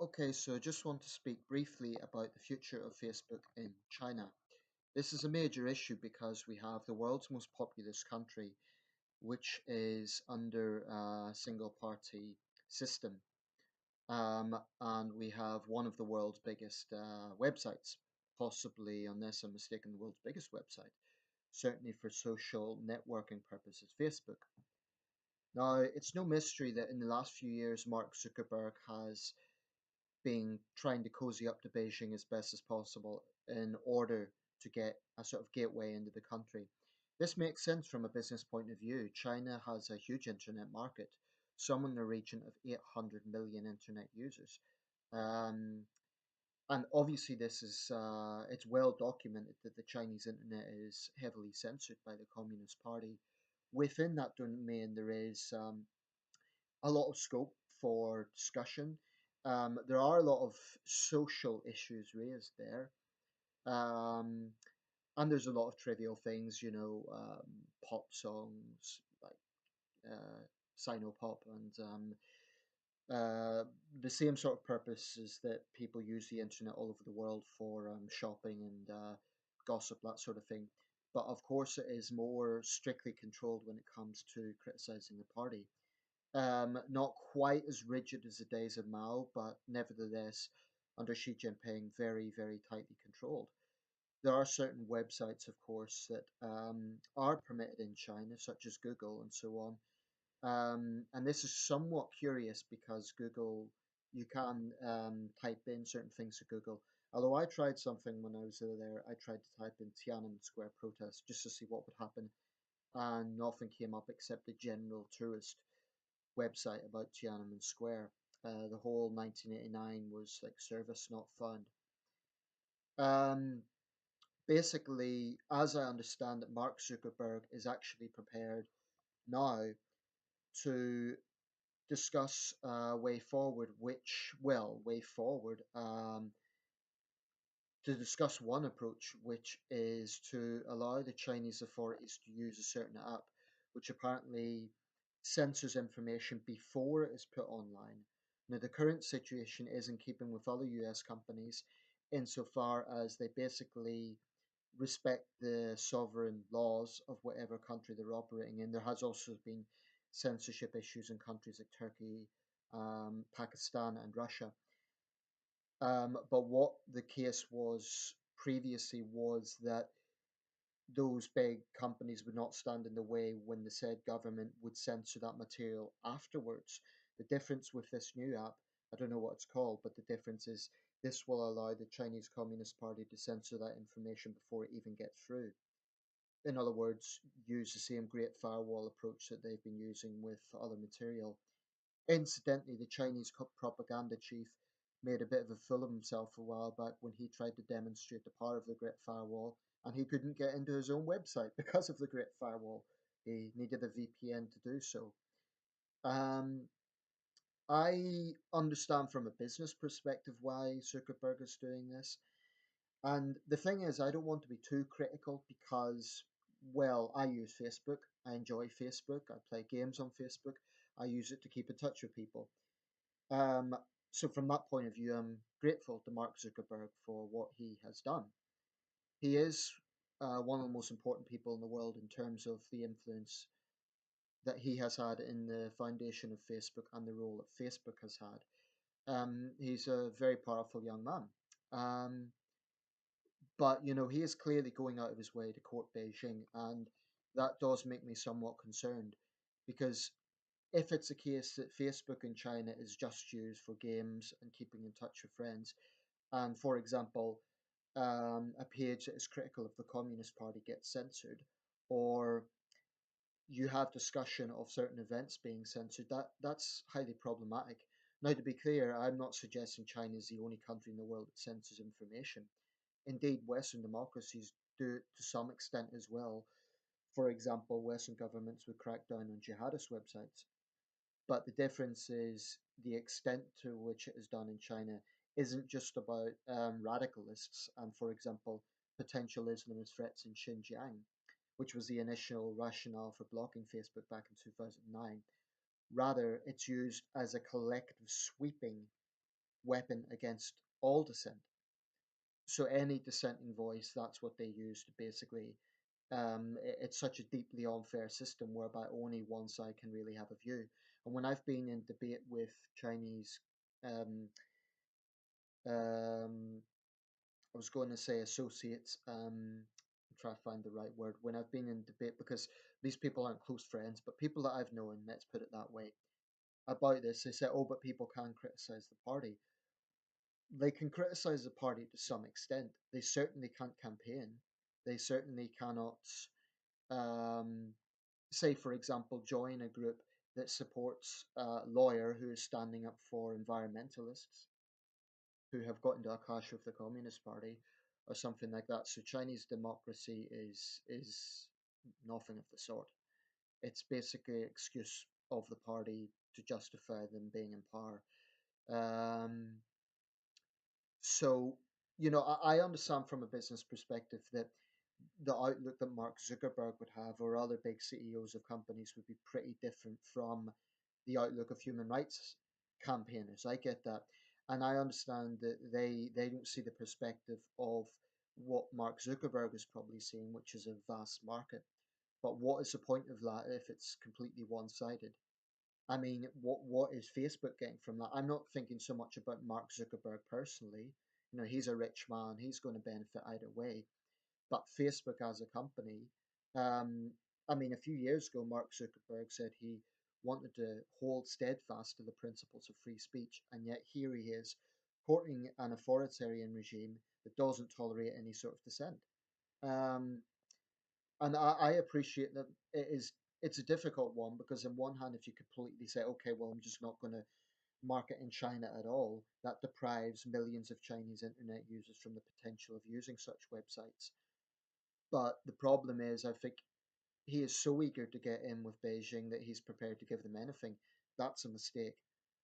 Okay, so I just want to speak briefly about the future of Facebook in China. This is a major issue because we have the world's most populous country, which is under a single party system. And we have one of the world's biggest websites, possibly, unless I'm mistaken, the world's biggest website, certainly for social networking purposes, Facebook. Now, it's no mystery that in the last few years, Mark Zuckerberg has being trying to cozy up to Beijing as best as possible in order to get a sort of gateway into the country. This makes sense from a business point of view. China has a huge internet market, some in the region of 800 million internet users. Um, and obviously, this is it's well documented that the Chinese internet is heavily censored by the Communist Party. Within that domain, there is a lot of scope for discussion. There are a lot of social issues raised there. Um, and there's a lot of trivial things, pop songs like uh, Sinopop and uh, the same sort of purposes that people use the internet all over the world for shopping and gossip, that sort of thing. But of course, it is more strictly controlled when it comes to criticizing the party. Not quite as rigid as the days of Mao, but nevertheless, under Xi Jinping, very, very tightly controlled. There are certain websites, of course, that are permitted in China, such as Google and so on. And this is somewhat curious because Google, you can type in certain things to Google. Although I tried something when I was there, I tried to type in Tiananmen Square protest just to see what would happen, and nothing came up except the general tourist website about Tiananmen Square. The whole 1989 was like service not found. Um, Basically, as I understand it, Mark Zuckerberg is actually prepared now to discuss a way forward, way forward, to discuss one approach, which is to allow the Chinese authorities to use a certain app, which apparently censors information before it is put online. Now, the current situation is in keeping with other US companies insofar as they basically respect the sovereign laws of whatever country they're operating in. There has also been censorship issues in countries like Turkey, Pakistan, and Russia. But what the case was previously was that those big companies would not stand in the way when the said government would censor that material afterwards. The difference with this new app, I don't know what it's called, but the difference is this will allow the Chinese Communist Party to censor that information before it even gets through. In other words, use the same Great Firewall approach that they've been using with other material. Incidentally, the Chinese propaganda chief made a bit of a fool of himself a while back when he tried to demonstrate the power of the Great Firewall, and he couldn't get into his own website because of the Great Firewall. He needed a VPN to do so. Um, I understand from a business perspective why Zuckerberg is doing this. And the thing is, I don't want to be too critical because, well, I use Facebook. I enjoy Facebook. I play games on Facebook. I use it to keep in touch with people. Um, so from that point of view, I'm grateful to Mark Zuckerberg for what he has done. He is one of the most important people in the world in terms of the influence that he has had in the foundation of Facebook and the role that Facebook has had. He's a very powerful young man. Um, but, he is clearly going out of his way to court Beijing, and that does make me somewhat concerned because if it's a case that Facebook in China is just used for games and keeping in touch with friends, and for example, a page that is critical of the Communist Party gets censored, or you have discussion of certain events being censored, that's highly problematic. Now, to be clear, I'm not suggesting China is the only country in the world that censors information. Indeed, Western democracies do it to some extent as well. For example, Western governments would crack down on jihadist websites. But the difference is the extent to which it is done in China isn't just about radicalists and, for example, potential Islamist threats in Xinjiang, which was the initial rationale for blocking Facebook back in 2009. Rather, it's used as a collective sweeping weapon against all dissent. So any dissenting voice, that's what they use to basically. It's such a deeply unfair system whereby only one side can really have a view. And when I've been in debate with Chinese, um, um, I was going to say associates, I'm trying to find the right word. When I've been in debate, because these people aren't close friends, but people that I've known, let's put it that way, about this, they say, oh, but people can criticize the party. They can criticize the party to some extent. They certainly can't campaign. They certainly cannot, um, say, for example, join a group that supports a lawyer who is standing up for environmentalists who have got into a clash with the Communist Party or something like that. So Chinese democracy is nothing of the sort. It's basically an excuse of the party to justify them being in power. Um, so, I understand from a business perspective that the outlook that Mark Zuckerberg would have or other big CEOs of companies would be pretty different from the outlook of human rights campaigners. I get that. And I understand that they don't see the perspective of what Mark Zuckerberg is probably seeing, which is a vast market. But what is the point of that if it's completely one-sided? I mean, what is Facebook getting from that? I'm not thinking so much about Mark Zuckerberg personally. He's a rich man. He's going to benefit either way. But Facebook as a company, um, I mean, a few years ago, Mark Zuckerberg said he wanted to hold steadfast to the principles of free speech, and yet here he is courting an authoritarian regime that doesn't tolerate any sort of dissent. Um, and I appreciate that it's a difficult one because on one hand, if you completely say, okay, well, I'm just not going to market in China at all, that deprives millions of Chinese internet users from the potential of using such websites. But the problem is, I think he is so eager to get in with Beijing that he's prepared to give them anything. That's a mistake.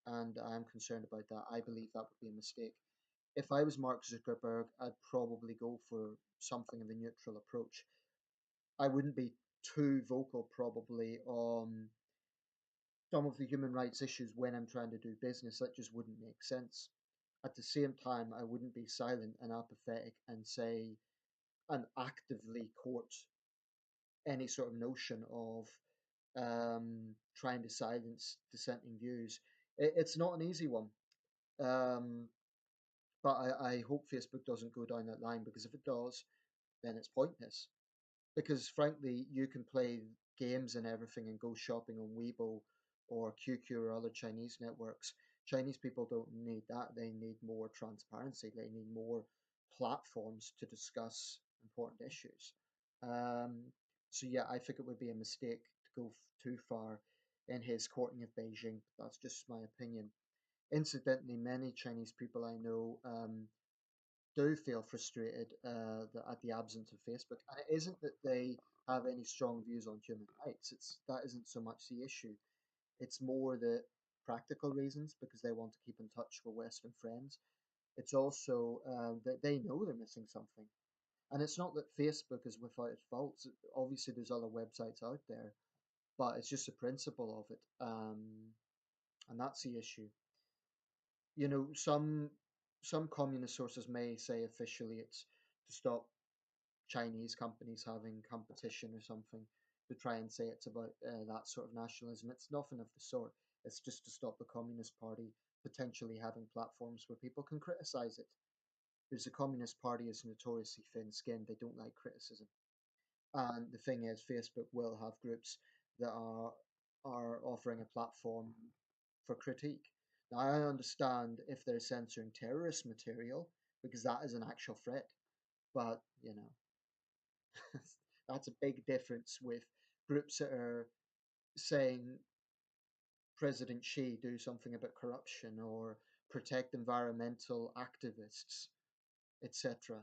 And I'm concerned about that. I believe that would be a mistake. If I was Mark Zuckerberg, I'd probably go for something of a neutral approach. I wouldn't be too vocal, probably, on some of the human rights issues when I'm trying to do business. That just wouldn't make sense. At the same time, I wouldn't be silent and apathetic and say, and actively court any sort of notion of trying to silence dissenting views. It's not an easy one, um, but I hope Facebook doesn't go down that line because if it does, then it's pointless. Because frankly, you can play games and everything and go shopping on Weibo or QQ or other Chinese networks. Chinese people don't need that. They need more transparency. They need more platforms to discuss important issues. Um, so yeah, I think it would be a mistake to go too far in his courting of Beijing. That's just my opinion. Incidentally, many Chinese people I know do feel frustrated at the absence of Facebook, and it isn't that they have any strong views on human rights. That isn't so much the issue. It's more the practical reasons because they want to keep in touch with Western friends. It's also that they know they're missing something, and it's not that Facebook is without its faults. Obviously, there's other websites out there, but it's just the principle of it, and that's the issue. Some communist sources may say officially it's to stop Chinese companies having competition or something, to try and say it's about that sort of nationalism. It's nothing of the sort. It's just to stop the Communist Party potentially having platforms where people can criticize it. Because the Communist Party is notoriously thin-skinned. They don't like criticism. And the thing is, Facebook will have groups that are offering a platform for critique. Now, I understand if they're censoring terrorist material because that is an actual threat, but that's a big difference with groups that are saying President Xi do something about corruption or protect environmental activists, etc.